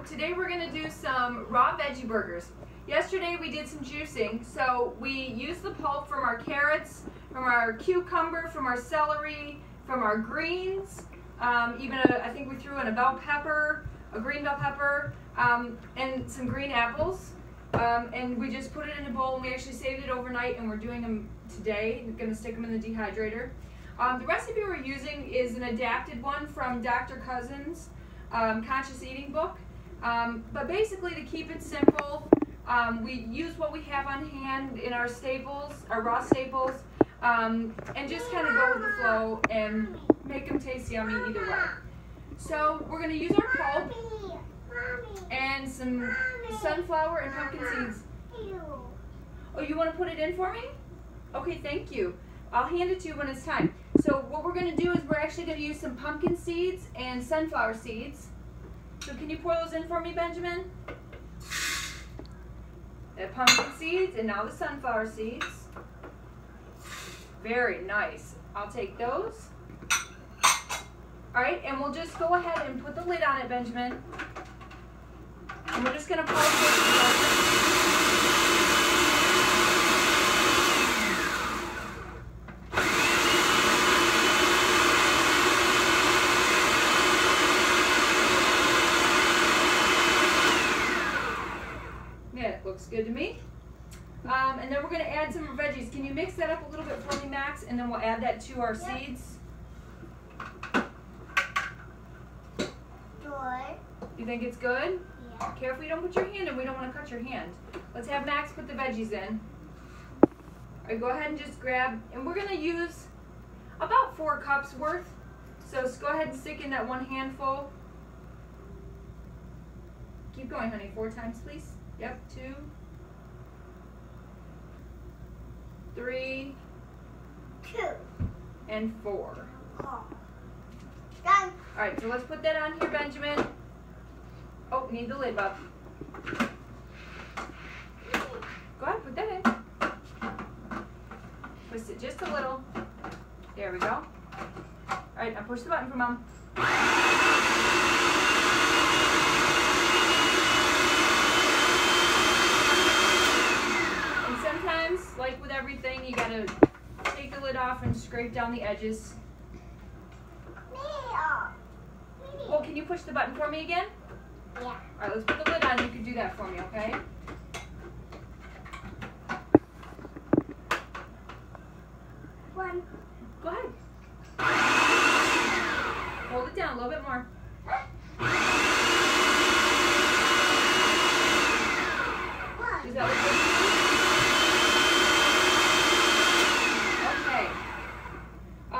today we're going to do some raw veggie burgers. Yesterday we did some juicing, so we used the pulp from our carrots, from our cucumber, from our celery, from our greens, I think we threw in a bell pepper, a green bell pepper, and some green apples. And we just put it in a bowl, and we actually saved it overnight, and we're doing them today. We're going to stick them in the dehydrator. The recipe we're using is an adapted one from Dr. Cousens' Conscious Eating book. But basically, to keep it simple, we use what we have on hand in our staples, our raw staples, and just kind of go with the flow and make them taste yummy either way. So we're going to use our pulp and some sunflower and pumpkin seeds. Oh, you want to put it in for me? Okay, thank you. I'll hand it to you when it's time. So what we're going to do is we're actually going to use some pumpkin seeds and sunflower seeds. So can you pour those in for me, Benjamin? The pumpkin seeds and now the sunflower seeds. Very nice. I'll take those. All right, and we'll just go ahead and put the lid on it, Benjamin. And we're just going to pour it. Looks good to me. And then we're going to add some veggies. Can you mix that up a little bit for me, Max? And then we'll add that to our seeds. Good. You think it's good? Yeah. Careful you don't put your hand in. We don't want to cut your hand. Let's have Max put the veggies in. All right, go ahead and just grab. And we're going to use about 4 cups worth. So go ahead and stick in that 1 handful. Keep going, honey. 4 times, please. Yep, 2, 3, 2, and 4. Done. All right, so let's put that on here, Benjamin. Oh, we need the lid, Bub. Go ahead, put that in. Twist it just a little. There we go. All right, now push the button for Mom. Like with everything, you gotta take the lid off and scrape down the edges. Well, can you push the button for me again? Yeah. All right, let's put the lid on. You can do that for me, okay? One. Go ahead. Hold it down a little bit more. Does that look good?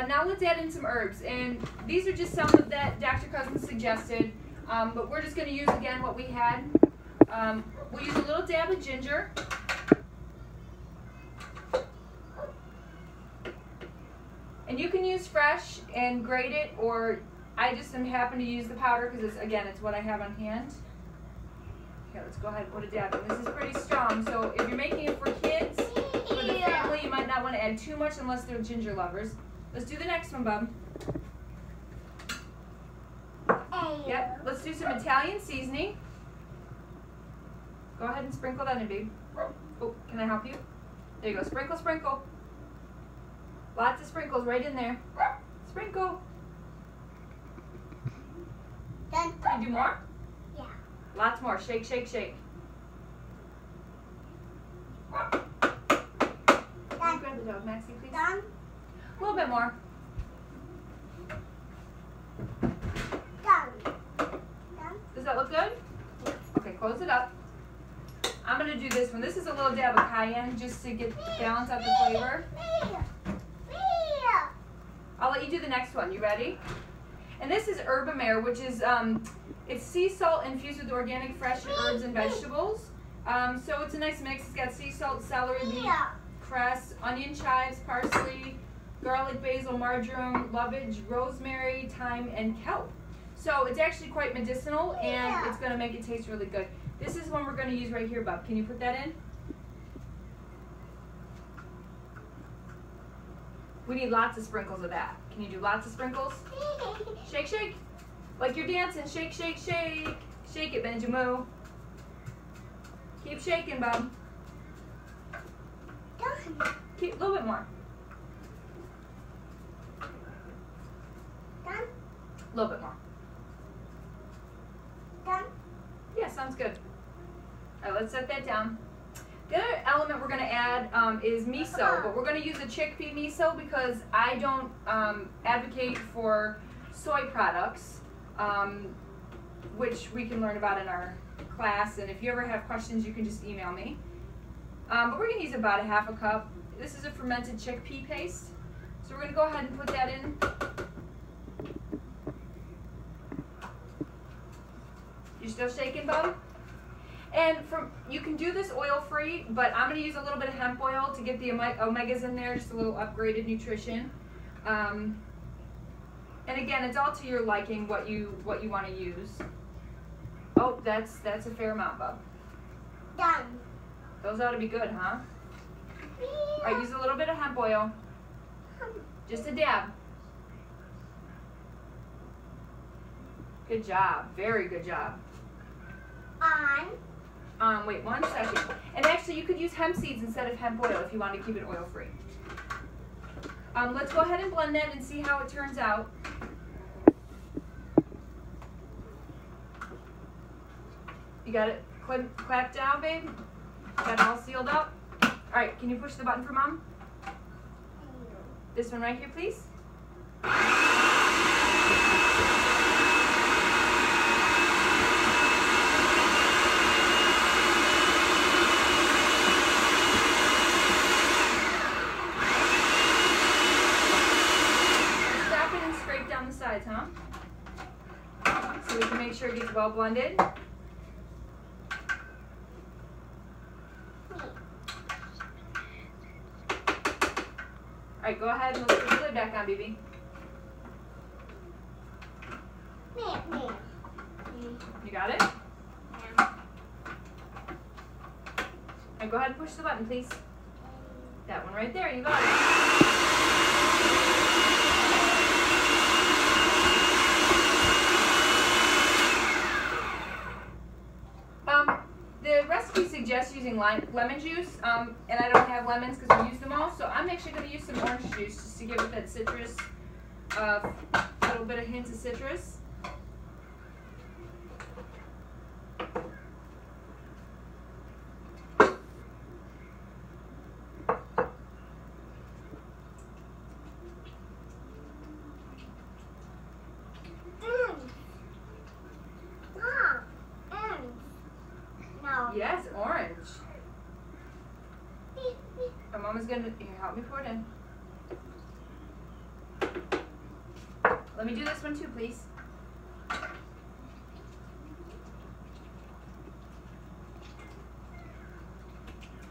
Now let's add in some herbs, and these are just some of that Dr. Cousens suggested, but we're just going to use again what we had. We'll use a little dab of ginger, and you can use fresh and grate it, or I just am happen to use the powder because it's what I have on hand. Okay, let's go ahead and put a dab in. This is pretty strong, so if you're making it for kids, for the family, you might not want to add too much unless they're ginger lovers. Let's do the next one, Bub. Yep, let's do some Italian seasoning. Go ahead and sprinkle that in, babe. Oh, can I help you? There you go, sprinkle, sprinkle. Lots of sprinkles right in there. Sprinkle. Done. Can you do more? Yeah. Lots more, shake, shake, shake. Can you grab the dog, Maxie, please? Done. A little bit more. Done. Does that look good? Okay, close it up. I'm going to do this one. This is a little dab of cayenne just to balance out the flavor. I'll let you do the next one. You ready? And this is herbamare, which is it's sea salt infused with organic fresh herbs and vegetables. So it's a nice mix. It's got sea salt, celery, beet, cress, onion chives, parsley, garlic, basil, marjoram, lovage, rosemary, thyme, and kelp. So it's actually quite medicinal, and it's going to make it taste really good. This is one we're going to use right here, Bub. Can you put that in? We need lots of sprinkles of that. Can you do lots of sprinkles? Shake, shake. Like you're dancing. Shake, shake, shake. Shake it, Benjamin. Keep shaking, bub. Done. Keep a little bit more. Done. A little bit more. Done. Yeah, sounds good. All right, let's set that down. The other element we're going to add is miso, but we're going to use a chickpea miso because I don't advocate for soy products, which we can learn about in our class. And if you ever have questions, you can just email me. But we're going to use about a half a cup. This is a fermented chickpea paste. So we're going to go ahead and put that in. You still shaking, bub? And you can do this oil-free, but I'm going to use a little bit of hemp oil to get the omegas in there, just a little upgraded nutrition. And again, it's all to your liking what you want to use. Oh, that's a fair amount, bub. Done. Those ought to be good, huh? Yeah. All right, use a little bit of hemp oil. Just a dab. Good job. Very good job. Wait 1 second. And actually, you could use hemp seeds instead of hemp oil if you want to keep it oil-free. Let's go ahead and blend that and see how it turns out. You got it clapped down, babe? Got it all sealed up? All right, can you push the button for Mom? This one right here, please. Stop it and scrape down the sides, huh? So we can make sure it gets well blended. All right, go ahead and let's put the lid back on, baby. You got it? All right, go ahead and push the button, please. That one right there, you got it. The recipe suggests using lemon juice, and I don't have lemons because we use them all, so I'm actually going to use some orange juice just to give it that citrus, a little bit of hints of citrus. Yes, orange. My mama's gonna help me pour it in. Let me do this one too, please. And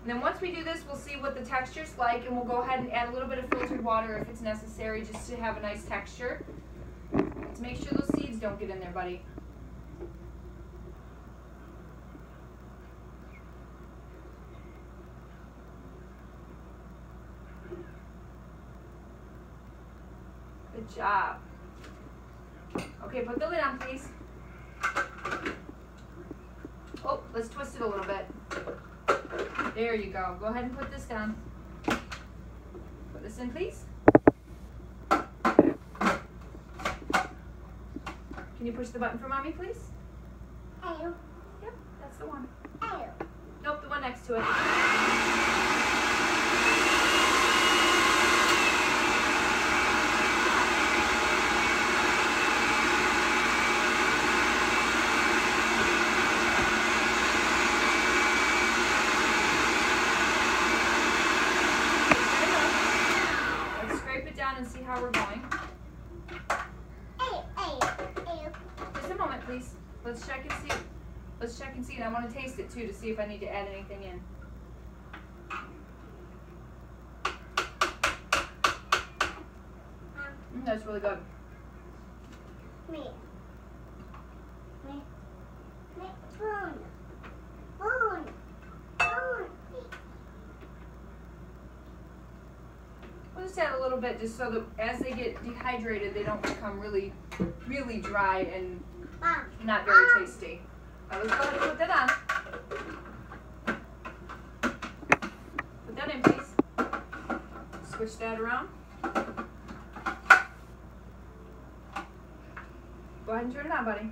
then once we do this, we'll see what the texture's like, and we'll go ahead and add a little bit of filtered water if it's necessary, just to have a nice texture. Let's make sure those seeds don't get in there, buddy. Good job. Okay, put the lid on, please. Oh, let's twist it a little bit. There you go. Go ahead and put this down. Put this in, please. Can you push the button for Mommy, please? Yep, Yep, that's the one. ew. Nope, the one next to it. And see how we're going. Just a moment, please. Let's check and see. Let's check and see, and I want to taste it too to see if I need to add anything in. That's really good. We'll just add a little bit just so that as they get dehydrated, they don't become really, really dry and not very tasty. Now let's go ahead and put that on. Put that in, please. Switch that around. Go ahead and turn it on, buddy.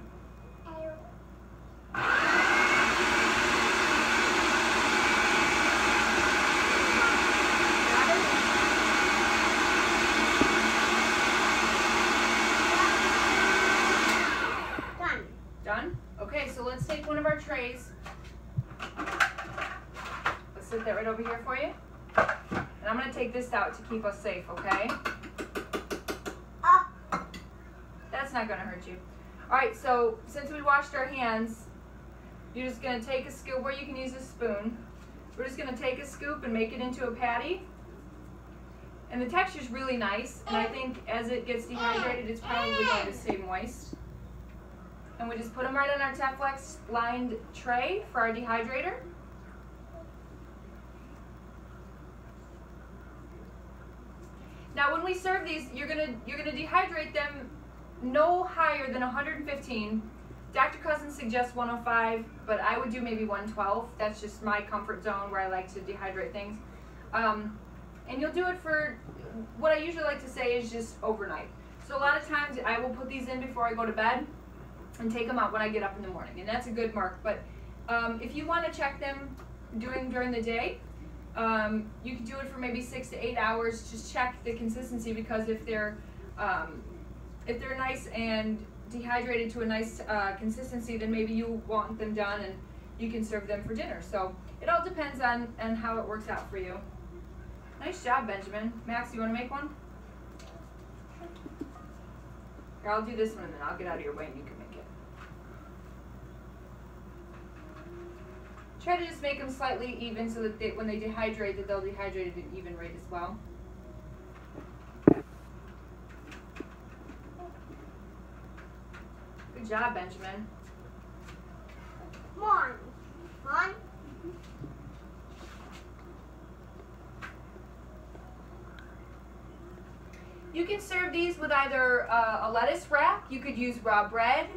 Done? Okay, so let's take one of our trays. Let's set that right over here for you. And I'm going to take this out to keep us safe, okay? That's not going to hurt you. Alright, so since we washed our hands, you're just going to take a scoop, or you can use a spoon. We're just going to take a scoop and make it into a patty. And the texture's really nice, and I think as it gets dehydrated, it's probably going to stay moist. And we just put them right on our Teflex lined tray for our dehydrator. Now when we serve these, you're gonna dehydrate them no higher than 115. Dr. Cousens suggests 105, but I would do maybe 112. That's just my comfort zone where I like to dehydrate things. And you'll do it for, what I usually like to say is just overnight. So a lot of times I will put these in before I go to bed and take them out when I get up in the morning, and that's a good mark. But if you want to check them during the day, you can do it for maybe 6 to 8 hours. Just check the consistency, because if they're nice and dehydrated to a nice consistency, then maybe you want them done and you can serve them for dinner. So it all depends on how it works out for you. Nice job, Benjamin. Max, you want to make one? Here, I'll do this one and then I'll get out of your way and you can make it. Try to just make them slightly even so that when they dehydrate, that they'll dehydrate at an even rate as well. Good job, Benjamin. One. You can serve these with either a lettuce wrap. You could use raw bread.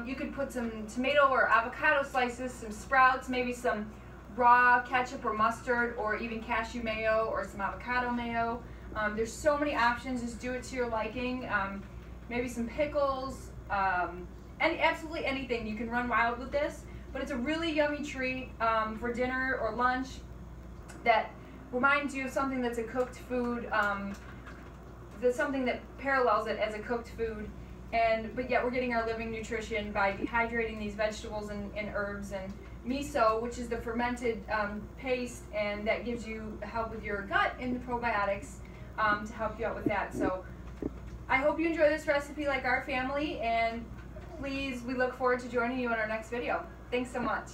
You could put some tomato or avocado slices, some sprouts, maybe some raw ketchup or mustard, or even cashew mayo or some avocado mayo. There's so many options. Just do it to your liking. Maybe some pickles, and absolutely anything. You can run wild with this, but it's a really yummy treat for dinner or lunch that reminds you of something that's a cooked food. That's something that parallels it as a cooked food, but yet we're getting our living nutrition by dehydrating these vegetables and herbs, and miso, which is the fermented paste, and that gives you help with your gut and the probiotics to help you out with that. So I hope you enjoy this recipe like our family, and please, we look forward to joining you in our next video. Thanks so much.